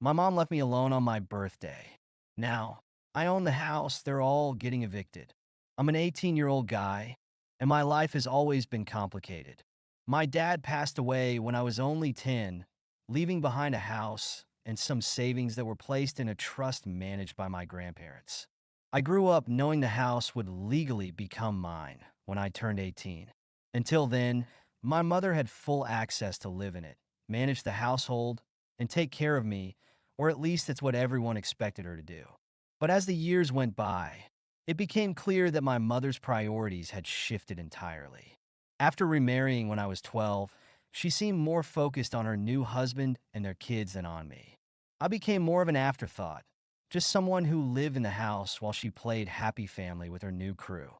My mom left me alone on my birthday. Now, I own the house, they're all getting evicted. I'm an 18-year-old guy, and my life has always been complicated. My dad passed away when I was only 10, leaving behind a house and some savings that were placed in a trust managed by my grandparents. I grew up knowing the house would legally become mine when I turned 18. Until then, my mother had full access to live in it, manage the household, and take care of me, or at least it's what everyone expected her to do. But as the years went by, it became clear that my mother's priorities had shifted entirely. After remarrying when I was 12, she seemed more focused on her new husband and their kids than on me. I became more of an afterthought, just someone who lived in the house while she played happy family with her new crew.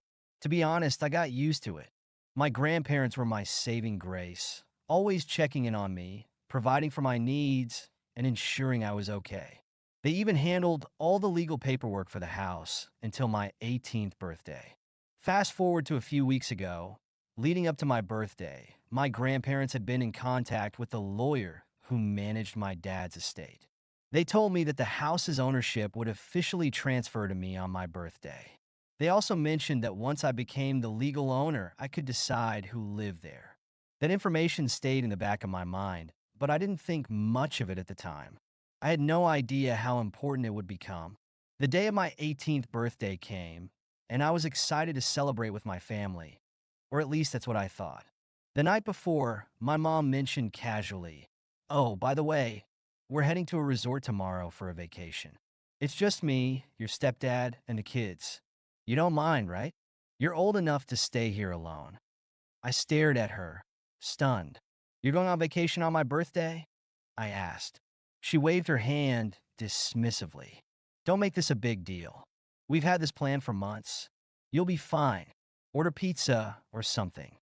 To be honest, I got used to it. My grandparents were my saving grace, always checking in on me, providing for my needs, and ensuring I was okay. They even handled all the legal paperwork for the house until my 18th birthday. Fast forward to a few weeks ago, leading up to my birthday, my grandparents had been in contact with the lawyer who managed my dad's estate. They told me that the house's ownership would officially transfer to me on my birthday. They also mentioned that once I became the legal owner, I could decide who lived there. That information stayed in the back of my mind, but I didn't think much of it at the time. I had no idea how important it would become. The day of my 18th birthday came, and I was excited to celebrate with my family, or at least that's what I thought. The night before, my mom mentioned casually, "Oh, by the way, we're heading to a resort tomorrow for a vacation. It's just me, your stepdad, and the kids. You don't mind, right? You're old enough to stay here alone." I stared at her, stunned. "You're going on vacation on my birthday?" I asked. She waved her hand dismissively. "Don't make this a big deal. We've had this plan for months. You'll be fine. Order pizza or something."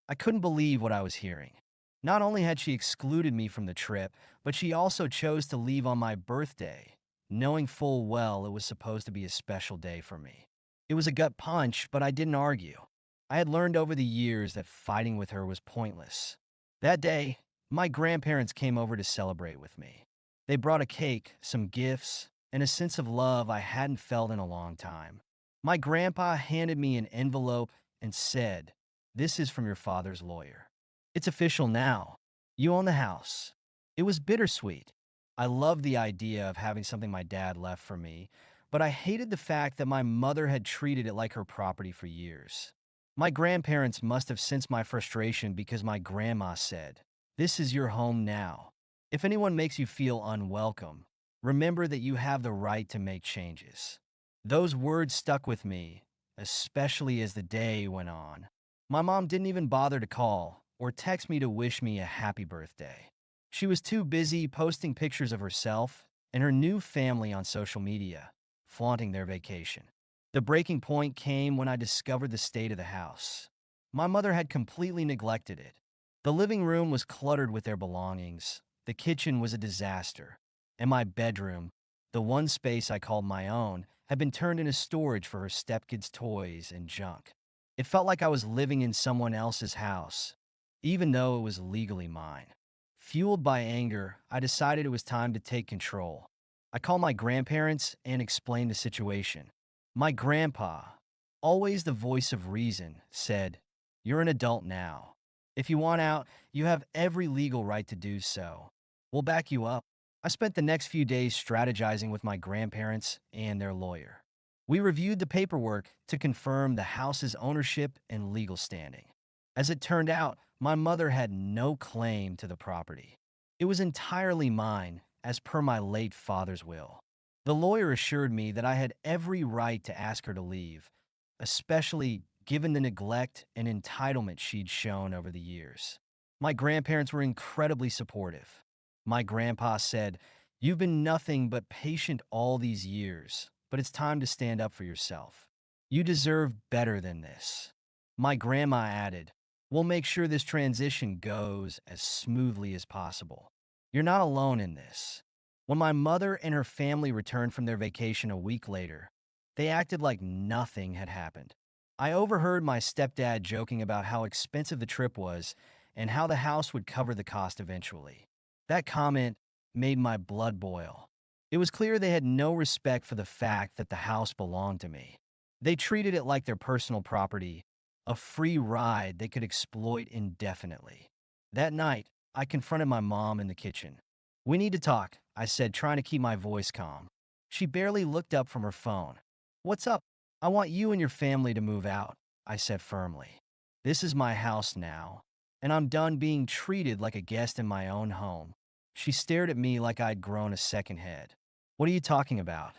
I couldn't believe what I was hearing. Not only had she excluded me from the trip, but she also chose to leave on my birthday, knowing full well it was supposed to be a special day for me. It was a gut punch, but I didn't argue. I had learned over the years that fighting with her was pointless. That day, my grandparents came over to celebrate with me. They brought a cake, some gifts, and a sense of love I hadn't felt in a long time. My grandpa handed me an envelope and said, "This is from your father's lawyer. It's official now. You own the house." It was bittersweet. I loved the idea of having something my dad left for me, but I hated the fact that my mother had treated it like her property for years. My grandparents must have sensed my frustration because my grandma said, "This is your home now. If anyone makes you feel unwelcome, remember that you have the right to make changes." Those words stuck with me, especially as the day went on. My mom didn't even bother to call or text me to wish me a happy birthday. She was too busy posting pictures of herself and her new family on social media, flaunting their vacation. The breaking point came when I discovered the state of the house. My mother had completely neglected it. The living room was cluttered with their belongings, the kitchen was a disaster, and my bedroom, the one space I called my own, had been turned into storage for her stepkids' toys and junk. It felt like I was living in someone else's house, even though it was legally mine. Fueled by anger, I decided it was time to take control. I called my grandparents and explained the situation. My grandpa, always the voice of reason, said, "You're an adult now. If you want out, you have every legal right to do so. We'll back you up." I spent the next few days strategizing with my grandparents and their lawyer. We reviewed the paperwork to confirm the house's ownership and legal standing. As it turned out, my mother had no claim to the property. It was entirely mine, as per my late father's will. The lawyer assured me that I had every right to ask her to leave, especially given the neglect and entitlement she'd shown over the years. My grandparents were incredibly supportive. My grandpa said, "You've been nothing but patient all these years, but it's time to stand up for yourself. You deserve better than this." My grandma added, "We'll make sure this transition goes as smoothly as possible. You're not alone in this." When my mother and her family returned from their vacation a week later, they acted like nothing had happened. I overheard my stepdad joking about how expensive the trip was and how the house would cover the cost eventually. That comment made my blood boil. It was clear they had no respect for the fact that the house belonged to me. They treated it like their personal property, a free ride they could exploit indefinitely. That night, I confronted my mom in the kitchen. "We need to talk," I said, trying to keep my voice calm. She barely looked up from her phone. "What's up?" "I want you and your family to move out," I said firmly. "This is my house now, and I'm done being treated like a guest in my own home." She stared at me like I'd grown a second head. "What are you talking about?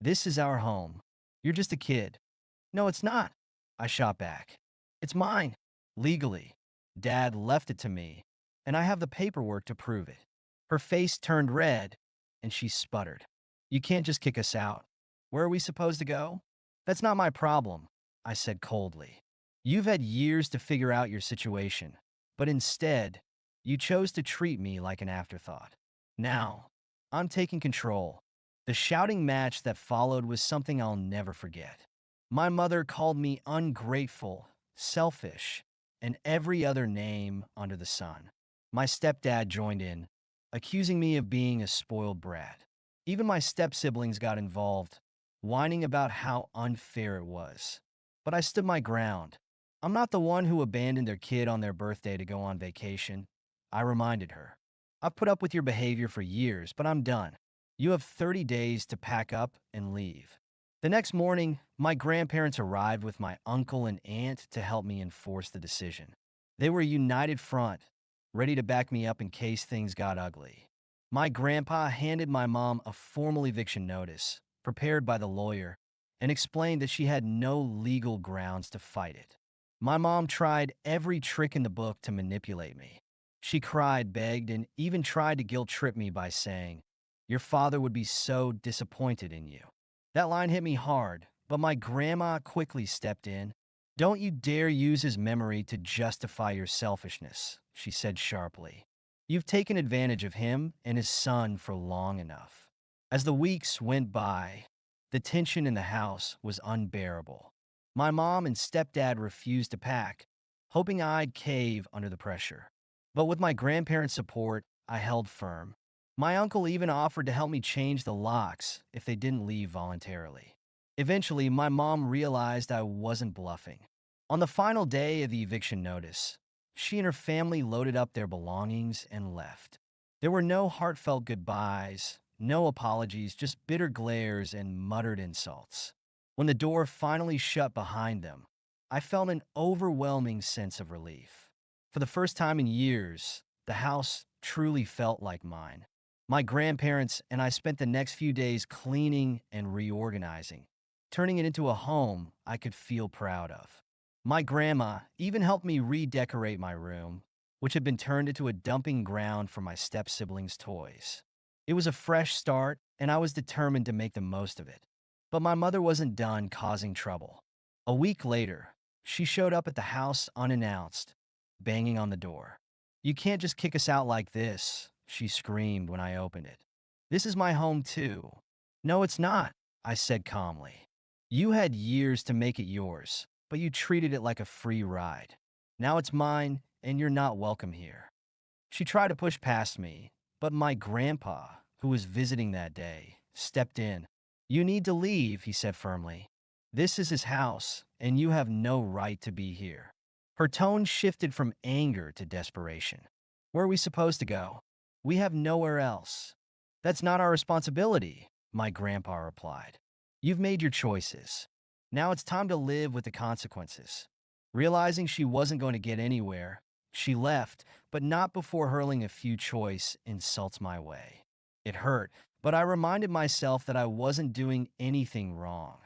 This is our home. You're just a kid." "No, it's not," I shot back. "It's mine. Legally. Dad left it to me, and I have the paperwork to prove it." Her face turned red, and she sputtered. "You can't just kick us out. Where are we supposed to go?" "That's not my problem," I said coldly. "You've had years to figure out your situation, but instead, you chose to treat me like an afterthought. Now, I'm taking control." The shouting match that followed was something I'll never forget. My mother called me ungrateful, selfish, and every other name under the sun. My stepdad joined in, accusing me of being a spoiled brat. Even my step-siblings got involved, whining about how unfair it was. But I stood my ground. "I'm not the one who abandoned their kid on their birthday to go on vacation," I reminded her. "I've put up with your behavior for years, but I'm done. You have 30 days to pack up and leave." The next morning, my grandparents arrived with my uncle and aunt to help me enforce the decision. They were a united front, ready to back me up in case things got ugly. My grandpa handed my mom a formal eviction notice, prepared by the lawyer, and explained that she had no legal grounds to fight it. My mom tried every trick in the book to manipulate me. She cried, begged, and even tried to guilt-trip me by saying, "Your father would be so disappointed in you." That line hit me hard, but my grandma quickly stepped in. "Don't you dare use his memory to justify your selfishness," she said sharply. "You've taken advantage of him and his son for long enough." As the weeks went by, the tension in the house was unbearable. My mom and stepdad refused to pack, hoping I'd cave under the pressure. But with my grandparents' support, I held firm. My uncle even offered to help me change the locks if they didn't leave voluntarily. Eventually, my mom realized I wasn't bluffing. On the final day of the eviction notice, she and her family loaded up their belongings and left. There were no heartfelt goodbyes, no apologies, just bitter glares and muttered insults. When the door finally shut behind them, I felt an overwhelming sense of relief. For the first time in years, the house truly felt like mine. My grandparents and I spent the next few days cleaning and reorganizing, turning it into a home I could feel proud of. My grandma even helped me redecorate my room, which had been turned into a dumping ground for my step-siblings' toys. It was a fresh start, and I was determined to make the most of it. But my mother wasn't done causing trouble. A week later, she showed up at the house unannounced, banging on the door. "You can't just kick us out like this," she screamed when I opened it. "This is my home too." "No, it's not," I said calmly. "You had years to make it yours, but you treated it like a free ride. Now it's mine, and you're not welcome here." She tried to push past me, but my grandpa, who was visiting that day, stepped in. "You need to leave," he said firmly. "This is his house, and you have no right to be here." Her tone shifted from anger to desperation. "Where are we supposed to go? We have nowhere else." "That's not our responsibility," my grandpa replied. "You've made your choices. Now it's time to live with the consequences." Realizing she wasn't going to get anywhere, she left, but not before hurling a few choice insults my way. It hurt, but I reminded myself that I wasn't doing anything wrong.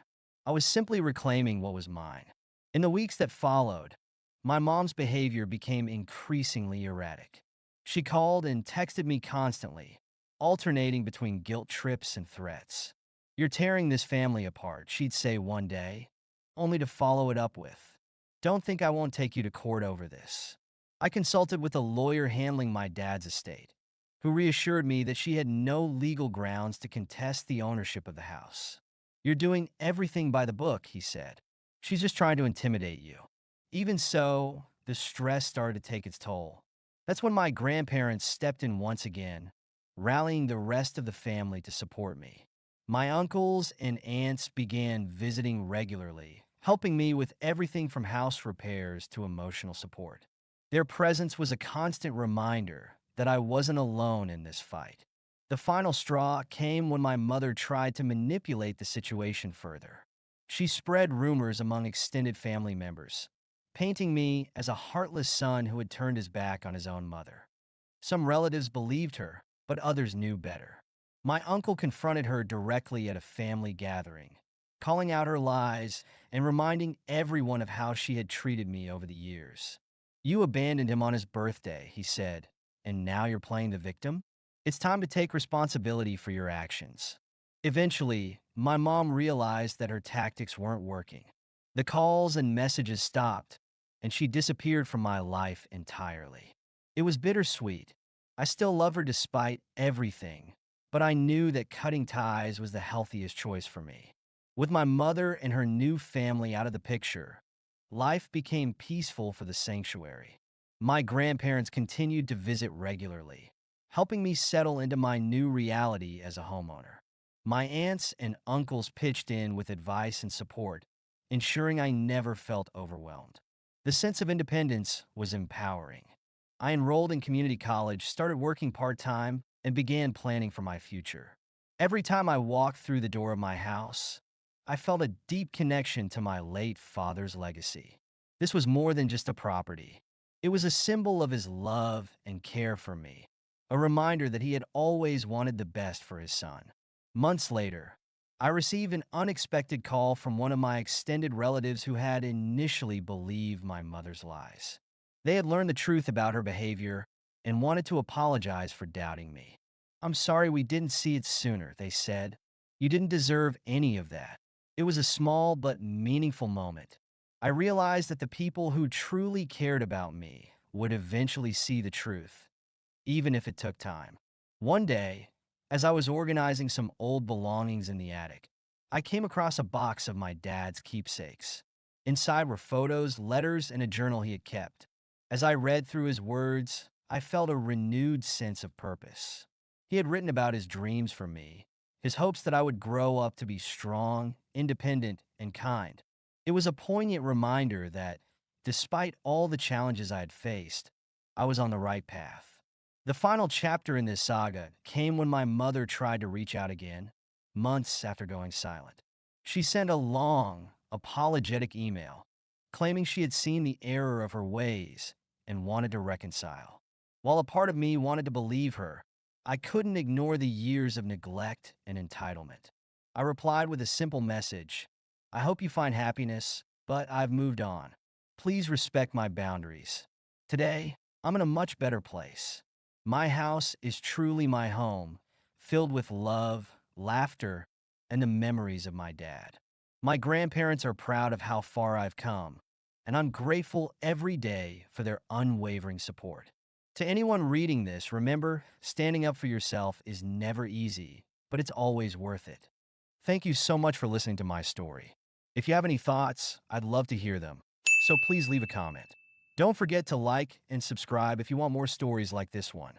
I was simply reclaiming what was mine. In the weeks that followed, my mom's behavior became increasingly erratic. She called and texted me constantly, alternating between guilt trips and threats. "You're tearing this family apart," she'd say one day, only to follow it up with, "Don't think I won't take you to court over this." I consulted with a lawyer handling my dad's estate, who reassured me that she had no legal grounds to contest the ownership of the house. "You're doing everything by the book," he said. "She's just trying to intimidate you." Even so, the stress started to take its toll. That's when my grandparents stepped in once again, rallying the rest of the family to support me. My uncles and aunts began visiting regularly, helping me with everything from house repairs to emotional support. Their presence was a constant reminder that I wasn't alone in this fight. The final straw came when my mother tried to manipulate the situation further. She spread rumors among extended family members, painting me as a heartless son who had turned his back on his own mother. Some relatives believed her, but others knew better. My uncle confronted her directly at a family gathering, calling out her lies and reminding everyone of how she had treated me over the years. "You abandoned him on his birthday," he said, "and now you're playing the victim? It's time to take responsibility for your actions." Eventually, my mom realized that her tactics weren't working. The calls and messages stopped, and she disappeared from my life entirely. It was bittersweet. I still love her despite everything, but I knew that cutting ties was the healthiest choice for me. With my mother and her new family out of the picture, life became peaceful for the sanctuary. My grandparents continued to visit regularly, helping me settle into my new reality as a homeowner. My aunts and uncles pitched in with advice and support, ensuring I never felt overwhelmed. The sense of independence was empowering. I enrolled in community college, started working part-time, and began planning for my future. Every time I walked through the door of my house, I felt a deep connection to my late father's legacy. This was more than just a property. It was a symbol of his love and care for me, a reminder that he had always wanted the best for his son. Months later, I received an unexpected call from one of my extended relatives who had initially believed my mother's lies. They had learned the truth about her behavior and wanted to apologize for doubting me. "I'm sorry we didn't see it sooner," they said. "You didn't deserve any of that." It was a small but meaningful moment. I realized that the people who truly cared about me would eventually see the truth, even if it took time. One day, as I was organizing some old belongings in the attic, I came across a box of my dad's keepsakes. Inside were photos, letters, and a journal he had kept. As I read through his words, I felt a renewed sense of purpose. He had written about his dreams for me, his hopes that I would grow up to be strong, independent, and kind. It was a poignant reminder that, despite all the challenges I had faced, I was on the right path. The final chapter in this saga came when my mother tried to reach out again, months after going silent. She sent a long, apologetic email, claiming she had seen the error of her ways and wanted to reconcile. While a part of me wanted to believe her, I couldn't ignore the years of neglect and entitlement. I replied with a simple message: "I hope you find happiness, but I've moved on. Please respect my boundaries. Today, I'm in a much better place. My house is truly my home, filled with love, laughter, and the memories of my dad. My grandparents are proud of how far I've come, and I'm grateful every day for their unwavering support." To anyone reading this, remember, standing up for yourself is never easy, but it's always worth it. Thank you so much for listening to my story. If you have any thoughts, I'd love to hear them, so please leave a comment. Don't forget to like and subscribe if you want more stories like this one.